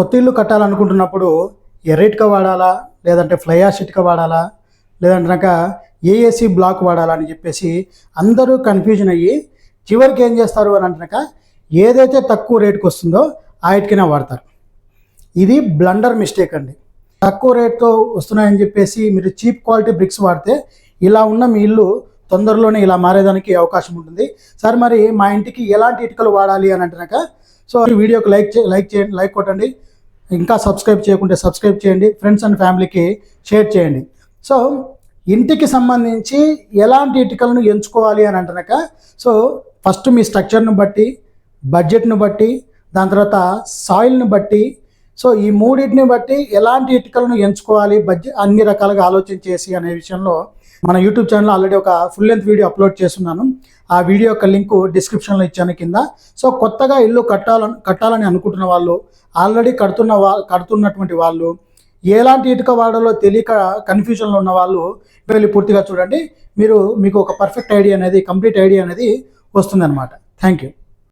కొత్త ఇల్లు కట్టాలనుకుంటున్నప్పుడు ఎర్ర ఇటుక వాడాలా, లేదంటే ఫ్లై యాష్ ఇటుక వాడాలా, లేదంటే కనుక ఏఏసీ బ్లాక్ వాడాలా అని చెప్పేసి అందరూ కన్ఫ్యూజన్ అయ్యి చివరికి ఏం చేస్తారు అని అంటున్నాక ఏదైతే తక్కువ రేటుకి వస్తుందో ఆ ఇటుకనే వాడతారు. ఇది బ్లండర్ మిస్టేక్ అండి. తక్కువ రేట్తో వస్తున్నాయని చెప్పేసి మీరు చీప్ క్వాలిటీ బ్రిక్స్ వాడితే ఇలా ఉన్న మీ ఇల్లు తొందరలోనే ఇలా మారేదానికి అవకాశం ఉంటుంది. సార్ మరి మా ఇంటికి ఎలాంటి ఇటుకలు వాడాలి అని అంటున్నాక సో వీడియోకి లైక్ కొట్టండి. ఇంకా సబ్స్క్రైబ్ చేయకుంటే సబ్స్క్రైబ్ చేయండి. ఫ్రెండ్స్ అండ్ ఫ్యామిలీకి షేర్ చేయండి. సో ఇంటికి సంబంధించి ఎలాంటి ఇటుకలను ఎంచుకోవాలి అని అంటున్నాక సో ఫస్ట్ మీ స్ట్రక్చర్ను బట్టి, బడ్జెట్ను బట్టి, దాని తర్వాత సాయిల్ని బట్టి, సో ఈ మూడింటిని బట్టి ఎలాంటి ఇటుకలను ఎంచుకోవాలి అన్ని రకాలుగా ఆలోచన చేసి అనే విషయంలో మన యూట్యూబ్ ఛానల్లో ఆల్రెడీ ఒక ఫుల్ లెంత్ వీడియో అప్లోడ్ చేస్తున్నాను. ఆ వీడియో యొక్క లింకు డిస్క్రిప్షన్లో ఇచ్చాను కింద. సో కొత్తగా ఇల్లు కట్టాలని అనుకుంటున్న వాళ్ళు, ఆల్రెడీ కడుతున్నటువంటి వాళ్ళు, ఎలాంటి ఇటుక వాడాలో తెలియక కన్ఫ్యూజన్లో ఉన్న వాళ్ళు వెళ్ళి పూర్తిగా చూడండి. మీకు ఒక పర్ఫెక్ట్ ఐడియా అనేది, కంప్లీట్ ఐడియా అనేది వస్తుందన్నమాట. Thank you.